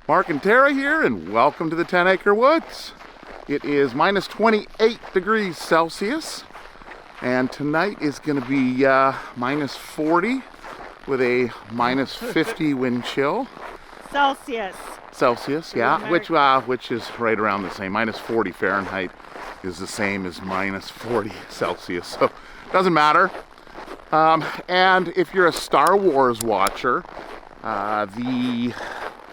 Mark and Tara here, and welcome to the 10 Acre Woods. It is minus 28 degrees Celsius, and tonight is going to be minus 40 with a minus 50 wind chill. Celsius, yeah, which is right around the same. Minus 40 Fahrenheit is the same as minus 40 Celsius, so it doesn't matter. And if you're a Star Wars watcher,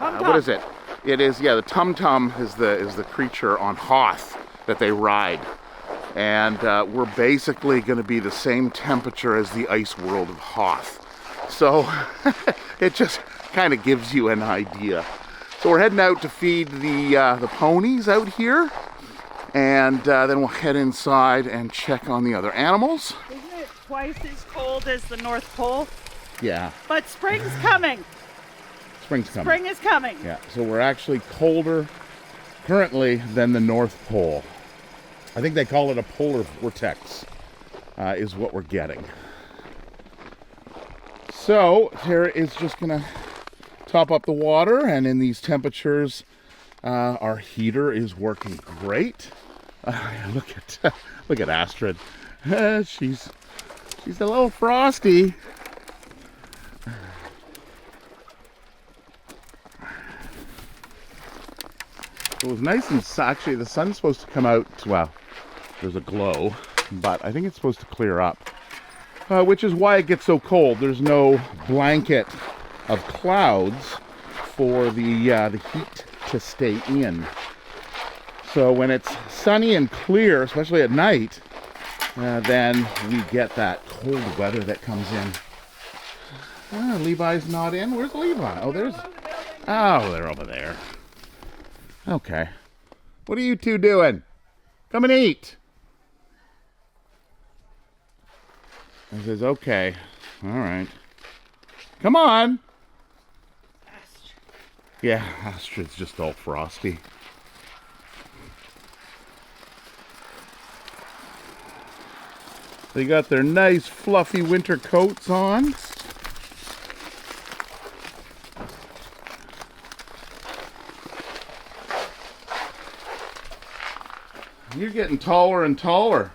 what is it? It is, yeah, the Tum-Tum is the creature on Hoth that they ride. And we're basically going to be the same temperature as the ice world of Hoth. So it just kind of gives you an idea. So we're heading out to feed the ponies out here. And then we'll head inside and check on the other animals. Isn't it twice as cold as the North Pole? Yeah. But spring's coming. Spring's coming. Spring is coming. Yeah, so we're actually colder currently than the North Pole. I think they call it a polar vortex, is what we're getting. So, Tara is just going to top up the water, and in these temperatures, our heater is working great. Look at Astrid. She's a little frosty. It was nice and actually the sun's supposed to come out, well, there's a glow, but I think it's supposed to clear up, which is why it gets so cold. There's no blanket of clouds for the heat to stay in. So when it's sunny and clear, especially at night, then we get that cold weather that comes in. Levi's not in. Where's Levi? Oh, they're over there. Okay. What are you two doing? Come and eat. He says, okay. All right. Come on. Astrid. Yeah, Astrid's just all frosty. They got their nice fluffy winter coats on. You're getting taller and taller.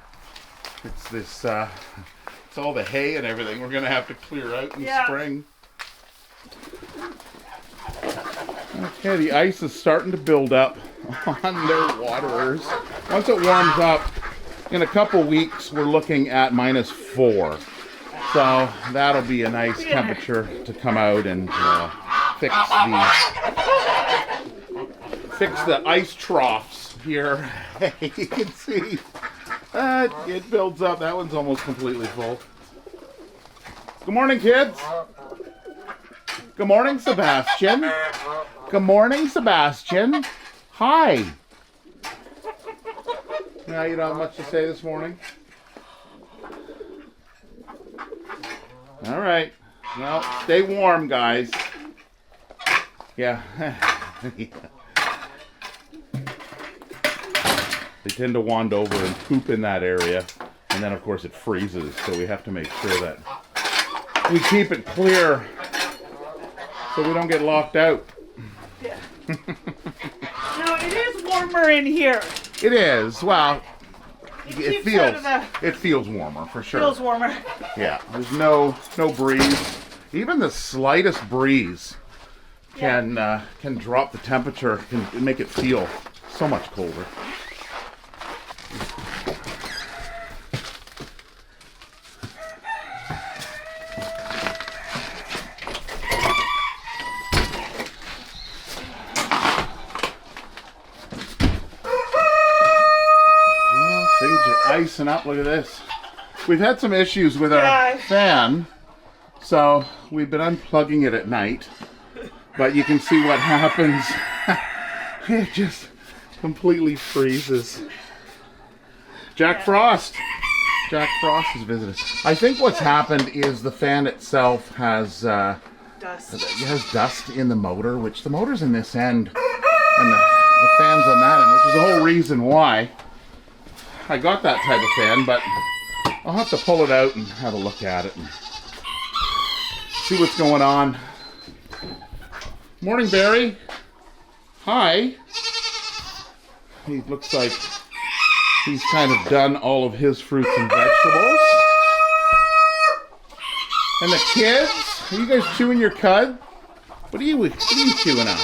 It's all the hay and everything we're gonna have to clear out in spring. Okay, the ice is starting to build up on their waterers. Once it warms up, in a couple weeks, we're looking at minus 4. So that'll be a nice temperature to come out and fix the ice troughs here. You can see it builds up. That one's almost completely full. Good morning, kids. Good morning, Sebastian. Good morning, Sebastian. Hi. Yeah, you don't have much to say this morning? All right. Well, stay warm, guys. Yeah. They tend to wander over and poop in that area, and then of course it freezes, so we have to make sure that we keep it clear so we don't get locked out. Yeah. No, it is warmer in here. It is. Well, it feels warmer for sure. Feels warmer. Yeah, there's no breeze. Even the slightest breeze can drop the temperature, can make it feel so much colder. Icing up. Look at this. We've had some issues with our fan, so we've been unplugging it at night, but you can see what happens. It just completely freezes. Jack Frost has visited. I think what's happened is the fan itself has dust. It has dust in the motor, which the motor's in this end and the fan's on that end, which is the whole reason why I got that type of fan, but I'll have to pull it out and have a look at it and see what's going on. Morning, Barry. Hi. He looks like he's kind of done all of his fruits and vegetables. And the kids? Are you guys chewing your cud? What are you chewing on?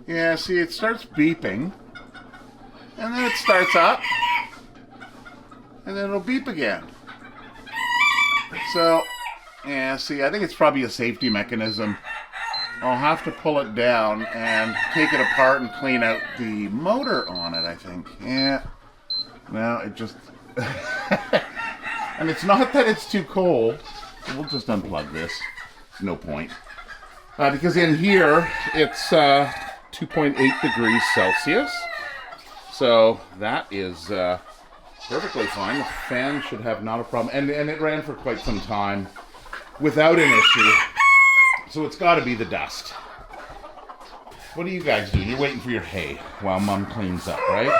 Yeah, see, it starts beeping, and then it starts up, and then it'll beep again. So, yeah, see, I think it's probably a safety mechanism. I'll have to pull it down and take it apart and clean out the motor on it, I think. Yeah. No, it just... And it's not that it's too cold. We'll just unplug this. There's no point. Because in here, it's 2.8 degrees Celsius. So that is perfectly fine. The fan should have not a problem. And it ran for quite some time without an issue. So it's got to be the dust. What are you guys doing? You're waiting for your hay while Mom cleans up, right?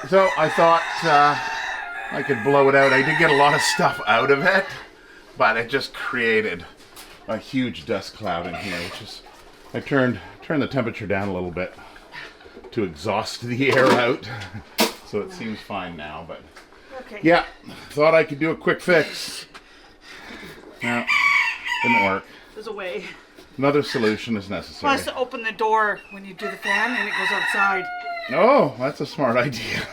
So I thought I could blow it out. I did get a lot of stuff out of it, but it just created a huge dust cloud in here, which is, I turned the temperature down a little bit to exhaust the air out. So it seems fine now, but Okay. yeah, thought I could do a quick fix. No, didn't work. There's a way. Another solution is necessary. Plus, open the door when you do the fan and it goes outside, Oh, that's a smart idea.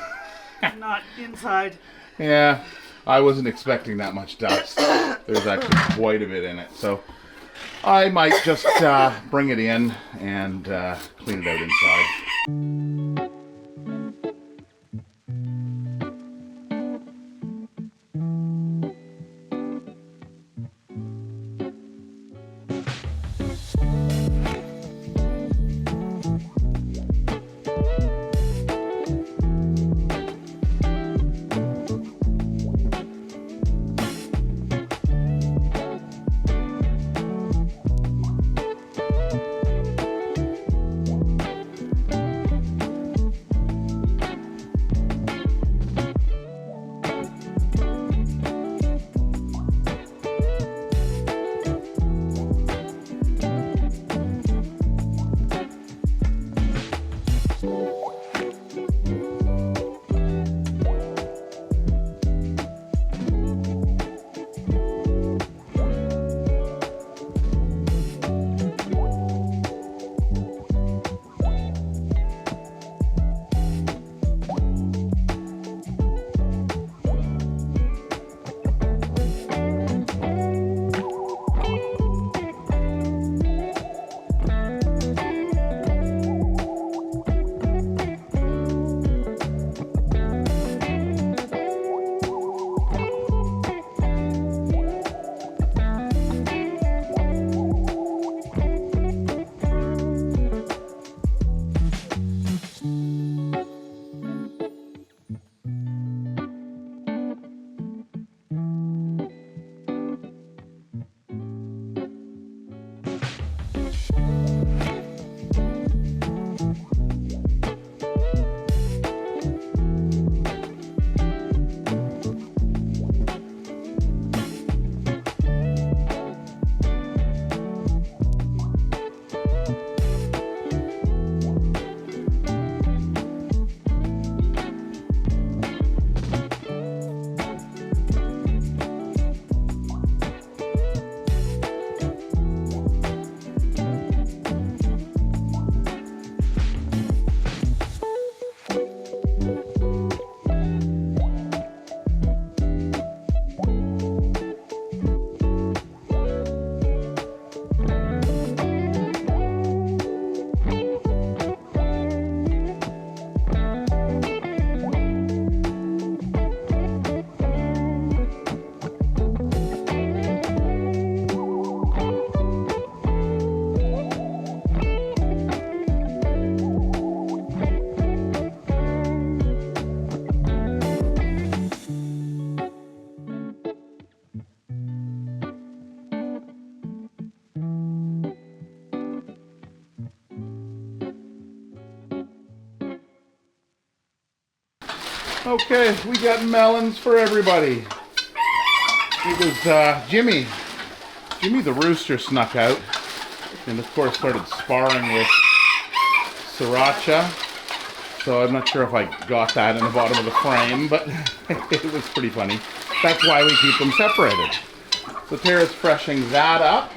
not inside. Yeah, I wasn't expecting that much dust. There's actually quite a bit in it. So I might just bring it in and clean it out inside. Okay, we got melons for everybody. It was Jimmy. Jimmy the rooster snuck out and of course started sparring with Sriracha. So I'm not sure if I got that in the bottom of the frame, but it was pretty funny. That's why we keep them separated. So Tara's freshening that up.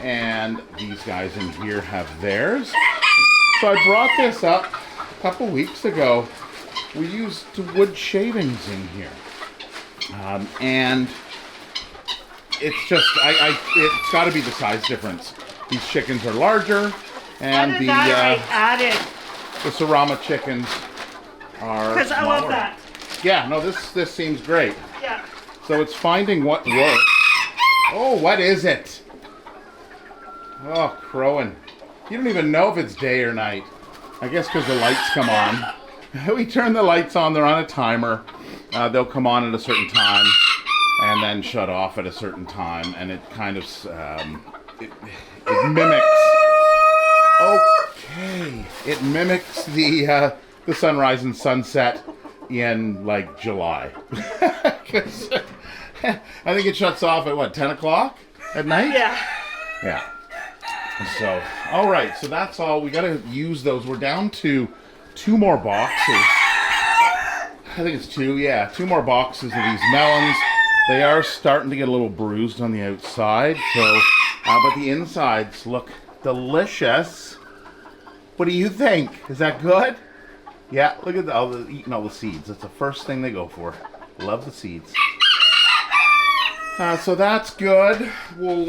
And these guys in here have theirs. So I brought this up a couple weeks ago. We used wood shavings in here. And it's just, it's got to be the size difference. These chickens are larger, and the Sarama chickens are because I love that. Yeah, no, this seems great. Yeah. So it's finding what works. Oh, what is it? Oh, crowing. You don't even know if it's day or night. I guess because the lights come on. We turn the lights on, they're on a timer. They'll come on at a certain time and then shut off at a certain time, and it kind of it mimics. Okay, it mimics the sunrise and sunset in like July. 'Cause I think it shuts off at what, 10 o'clock at night? Yeah. Yeah. So, all right. So that's all. We got to use those. We're down to 2 more boxes. I think it's 2. Yeah, 2 more boxes of these melons. They are starting to get a little bruised on the outside. So, but the insides look delicious. What do you think? Is that good? Yeah. Look at eating all the seeds. That's the first thing they go for. Love the seeds. So that's good. We'll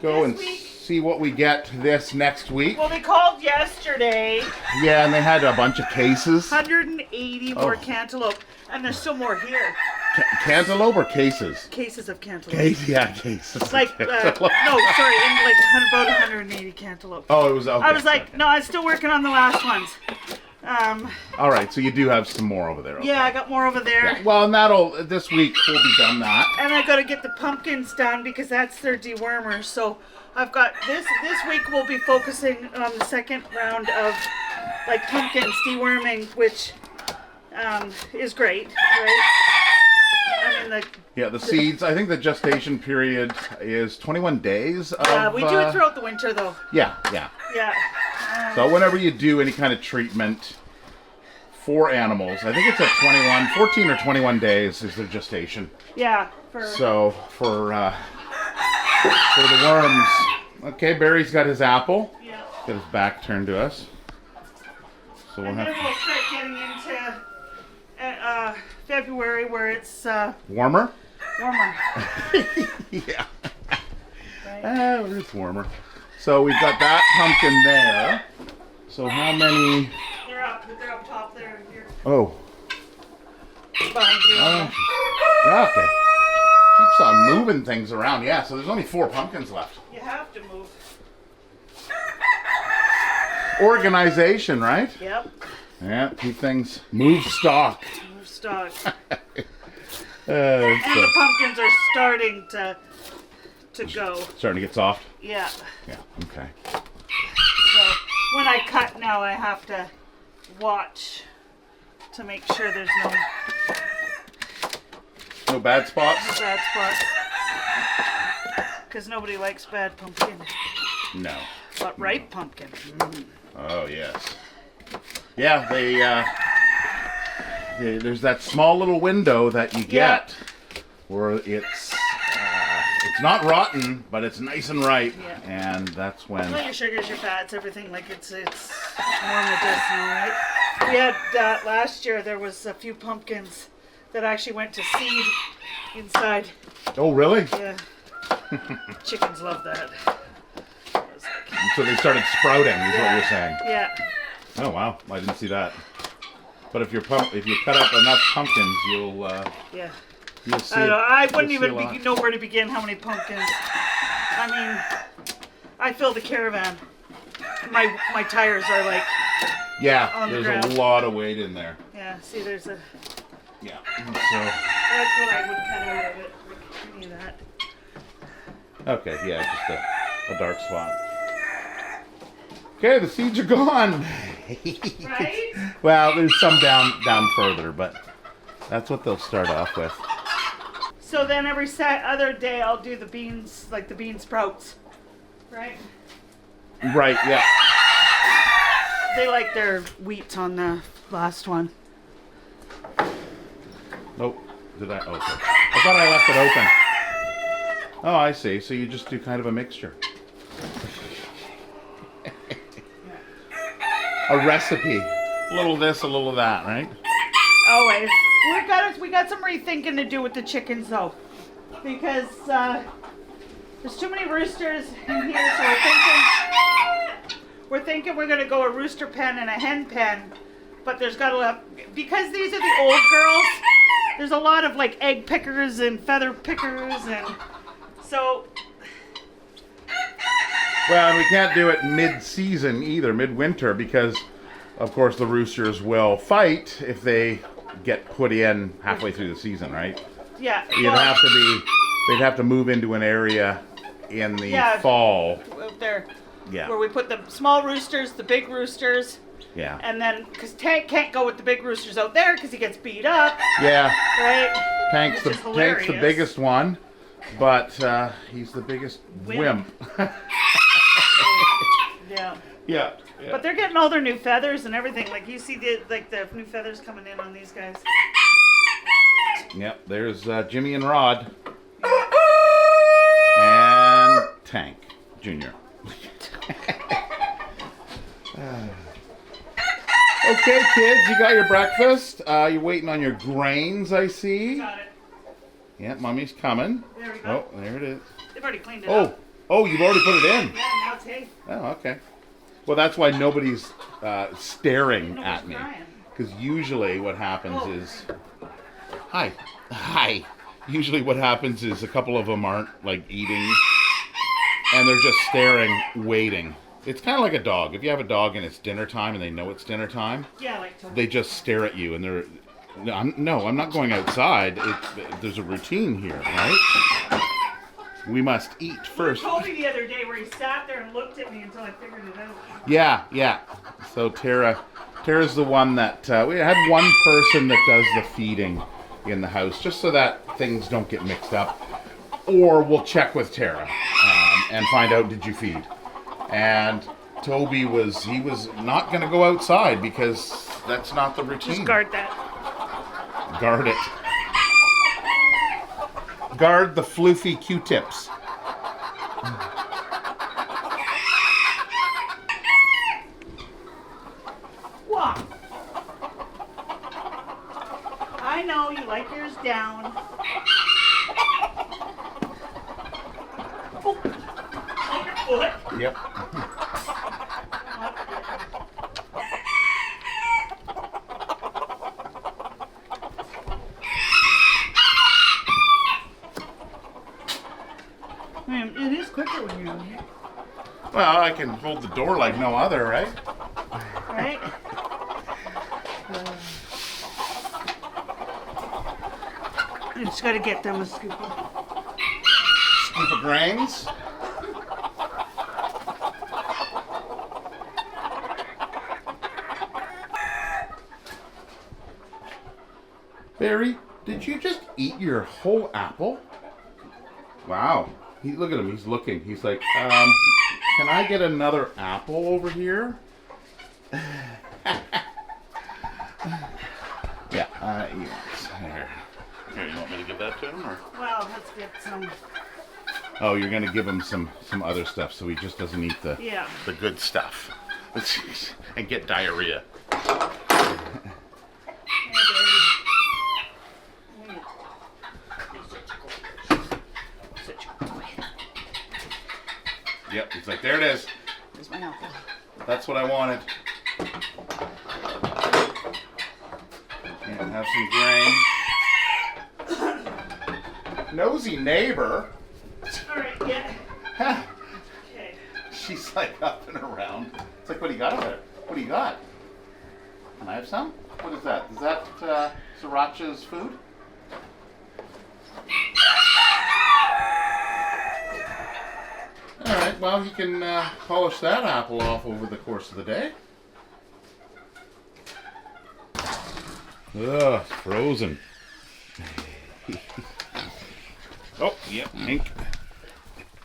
go and see what we get this next week. Well, they called yesterday. Yeah, and they had a bunch of cases. 180 more cantaloupe, and there's still more here. Cantaloupe or cases? Cases of cantaloupe. Cases. Like, no, sorry, about 180 cantaloupe. Oh, it was okay. I was like, no, I'm still working on the last ones. All right, so you do have some more over there. Okay. Yeah, I got more over there. Yeah, well, and this week we'll be done that. And I got to get the pumpkins done because that's their dewormer. So I've got this week we'll be focusing on the second round of like pumpkins deworming, which is great, right? I mean, the seeds. I think the gestation period is 21 days. We do it throughout the winter, though. Yeah. Yeah. So whenever you do any kind of treatment for animals, I think it's at 14 or 21 days is their gestation. Yeah. So for the worms, okay, Barry's got his apple. Yeah. Got his back turned to us. So we'll start getting into February where it's warmer. Warmer. Yeah. Right. It's warmer. So we've got that pumpkin there. So how many? They're up top there. Here. Oh. Behind you. Okay. Keeps on moving things around. Yeah. So there's only 4 pumpkins left. You have to move. Organization, right? Yep. Yeah. Keep things move stock. Move stock. And the pumpkins are starting to go. Starting to get soft? Yeah. Yeah, okay. So when I cut now, I have to watch to make sure there's no bad spots? No bad spots. Because nobody likes bad pumpkin. No. But ripe pumpkin. Oh, yes. Yeah, there's that small little window that you get where it's not rotten, but it's nice and ripe, and that's when. Well, your sugars, your fats, everything it's more medicinal, right? We had last year. There was a few pumpkins that actually went to seed inside. Oh, really? Yeah. Chickens love that. So they started sprouting, is what you're saying? Yeah. Oh wow, I didn't see that. But if you cut up enough pumpkins, you'll see. I wouldn't even know where to begin. How many pumpkins? I mean, I filled the caravan. My tires are like. Yeah, on the there's ground. a lot of weight in there. Yeah. See, there's a. Yeah. So. That's what I would cut out of it. Give me that. Okay. Yeah, just a dark spot. Okay, the seeds are gone. Right? Well, there's some down further, but that's what they'll start off with. So then every other day I'll do the beans, like the bean sprouts. Right? Right, yeah. They like their wheat on the last one. Nope. Did I? Oh, okay. I thought I left it open. Oh, I see. So you just do kind of a mixture. A recipe. A little this, a little that, right? Always. We got some rethinking to do with the chickens though, because there's too many roosters in here. So we're thinking we're gonna go a rooster pen and a hen pen, but there's got to because these are the old girls. There's a lot of like egg pickers and feather pickers, and so. Well, and we can't do it mid-season either, midwinter, because, of course, the roosters will fight if they get put in halfway through the season, right? Yeah. They'd have to move into an area in the fall. Out there. Yeah. Where we put the small roosters, the big roosters. Yeah. And then, because Tank can't go with the big roosters out there because he gets beat up. Yeah. Right? Tank's the biggest one, but he's the biggest wimp. Yeah. Yeah. But they're getting all their new feathers and everything. Like you see the new feathers coming in on these guys. Yep. There's Jimmy and Rod. And Tank Jr. Okay, kids, you got your breakfast. You're waiting on your grains, I see. Got it. Yeah, Mommy's coming. There we go. Oh, there it is. They've already cleaned it up. Oh, you've already put it in. Yeah, now it's hay. Oh, okay. Well, that's why nobody's staring at me. Crying. Because usually what happens is... Hi. Usually what happens is a couple of them aren't, like, eating. And they're just staring, waiting. It's kind of like a dog. If you have a dog and it's dinner time and they know it's dinner time, they just stare at you and they're... No, I'm not going outside. There's a routine here, right? We must eat first. You told me the other day where he sat there and looked at me until I figured it out. Yeah. So Tara's the one that we had one person that does the feeding in the house, just so that things don't get mixed up. Or we'll check with Tara and find out, did you feed? And Toby was not going to go outside because that's not the routine. Just guard that. Guard it. Guard the floofy Q-tips. What? I know you like yours down. Oh, your foot. Yep. It is quicker when you're in here. Well, I can hold the door like no other, right? Right? I just got to get them a scoop of. Scoop of grains. Barry, did you just eat your whole apple? Wow. Look at him. He's looking. He's like, can I get another apple over here? Yeah. Here, you want me to give that to him, or? Well, let's get some. Oh, you're gonna give him some other stuff, so he just doesn't eat the good stuff, and get diarrhea. Yep, he's like, there it is. There's my apple. That's what I wanted. And have some grain. Nosy neighbor. All right, yeah. Okay. She's like up and around. It's like, what do you got over there? What do you got? Can I have some? What is that? Is that Sriracha's food? Alright, well, he can polish that apple off over the course of the day. Ugh, it's frozen. Oh, yeah, Hank.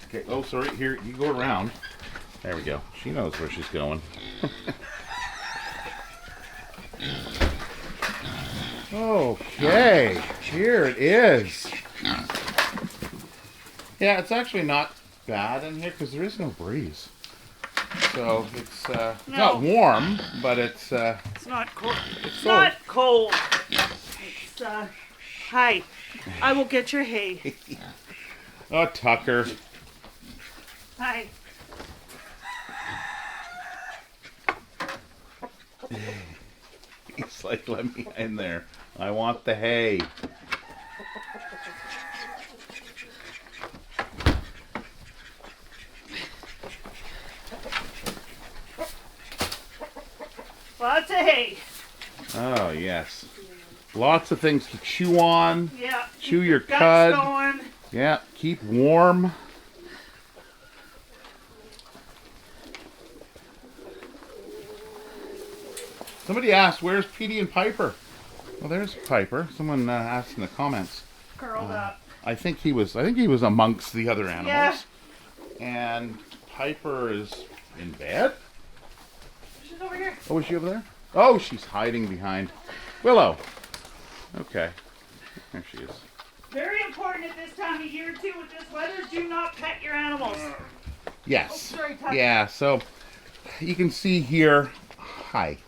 Okay, oh, sorry, here, you go around. There we go. She knows where she's going. Okay, here it is. Yeah, it's actually not bad in here because there is no breeze. So it's not warm, but it's not cold. It's not cold. It's hi. I will get your hay. Oh, Tucker. Hi. He's like, let me in there. I want the hay. Lots of hay. Oh, yes. Lots of things to chew on. Yeah. Chew your Guts cud. going. Yeah, keep warm. Somebody asked, where's Petey and Piper? Well, there's Piper. Someone asked in the comments. Curled up. I think he was amongst the other animals. Yeah. And Piper is in bed. She's over here. Oh, is she over there? Oh, she's hiding behind Willow. Okay. There she is. Very important at this time of year too with this weather, do not pet your animals. Yes. Oh, sorry, Tucker. Yeah, so you can see here. Hi.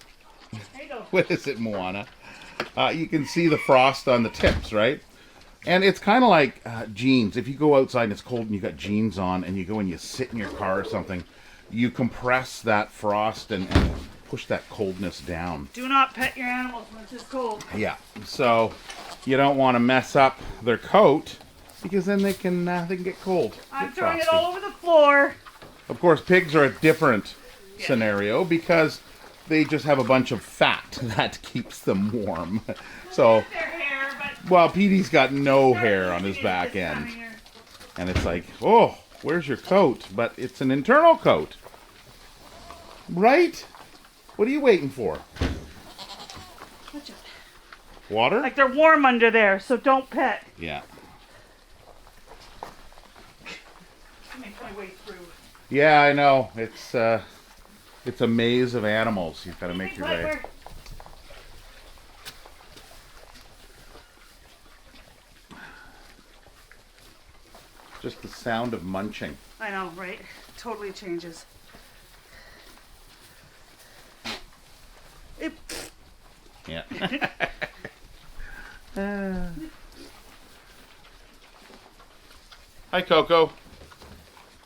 There you go. What is it, Moana? You can see the frost on the tips, right? And it's kind of like jeans. If you go outside and it's cold and you got jeans on and you go and you sit in your car or something, you compress that frost and push that coldness down. Do not pet your animals when it's this cold. Yeah. So you don't want to mess up their coat because then they can get cold. I'm get throwing it frosty. all over the floor. Of course, pigs are a different scenario because they just have a bunch of fat that keeps them warm. So, Their hair, but well, Petey's got no hair on his back end. And it's like, oh, where's your coat? But it's an internal coat. Right? What are you waiting for? Water? Like they're warm under there, so don't pet. Yeah. Make my way through. Yeah, I know. It's a maze of animals. You've got to make your way. Just the sound of munching. I know, right? Totally changes. Yeah. Hi, Coco.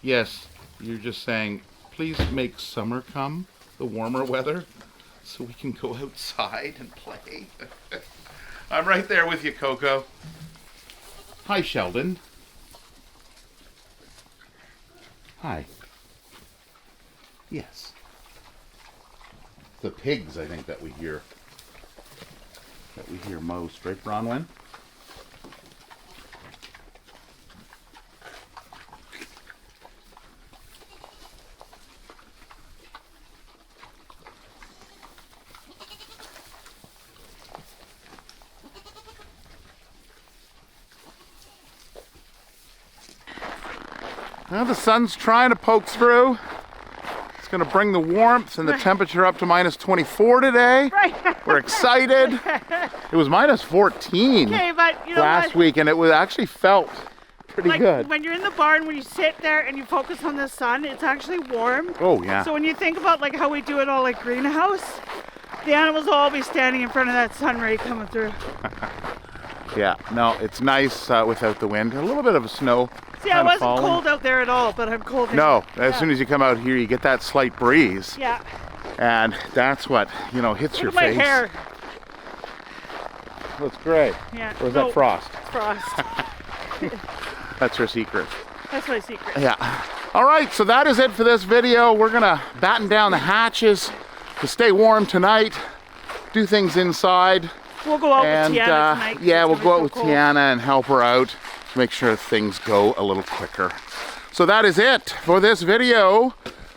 Yes, you're just saying, please make summer come, the warmer weather, so we can go outside and play. I'm right there with you, Coco. Hi, Sheldon. Hi. Yes. The pigs, I think, that we hear most, right, Bronwyn? Well, the sun's trying to poke through. It's going to bring the warmth and the temperature up to minus 24 today. Right. We're excited. It was minus 14 Okay, but you know last what? week, and it was actually felt pretty Like good. when you're in the barn, when you sit there and you focus on the sun, it's actually warm. Oh, yeah. So when you think about like how we do it all like greenhouse, the animals will all be standing in front of that sun ray coming through. Yeah, no, it's nice without the wind. A little bit of snow. See, I kinda wasn't falling. cold out there at all, but I'm cold here. No, as Yeah. soon as you come out here, you get that slight breeze, Yeah. and that's what, hits your Look at face. my hair. Looks great. Yeah. Or is No, that frost? it's frost. That's your secret. That's my secret. Yeah. All right, so that is it for this video. We're gonna batten down the hatches to stay warm tonight, do things inside, We'll go out and with Tiana tonight. 'cause yeah, it's we'll gonna go be out so with cold. Tiana and help her out to make sure things go a little quicker. So that is it for this video.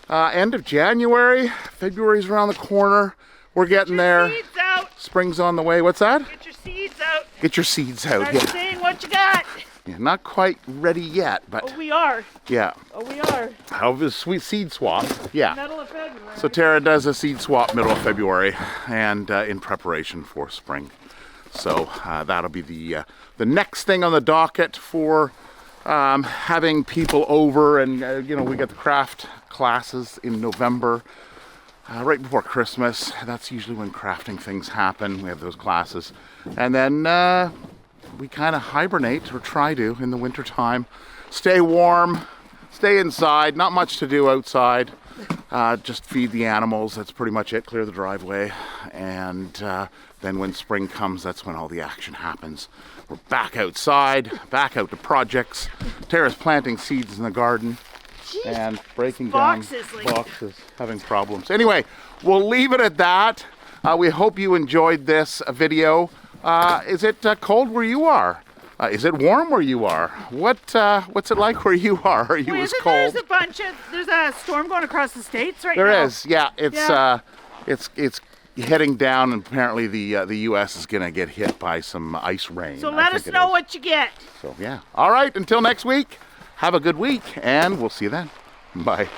End of January. February's around the corner. We're getting there. Seeds out. Spring's on the way. What's that? Get your seeds out. Get your seeds out. Start Yeah. seeing what you got. Yeah, not quite ready yet, but Oh, we are. yeah. Oh, we are. However, sweet seed swap. Yeah. Middle of February. So Tara does a seed swap middle of February, and in preparation for spring. So that'll be the next thing on the docket for having people over, and you know, we get the craft classes in November, right before Christmas. That's usually when crafting things happen. We have those classes, and then we kind of hibernate, or try to, in the winter time. Stay warm, stay inside. Not much to do outside. Just feed the animals. That's pretty much it. Clear the driveway, and then when spring comes, that's when all the action happens. We're back outside, back out to projects. Tara's planting seeds in the garden and breaking down boxes, having problems. Anyway, we'll leave it at that. We hope you enjoyed this video. Is it cold where you are? Is it warm where you are? What's it like where you are? Are you as cold? There's a storm going across the states right now. There is, yeah. It's heading down, and apparently the U.S. is gonna get hit by some ice rain. So let us know what you get. So yeah. All right. Until next week. Have a good week, and we'll see you then. Bye.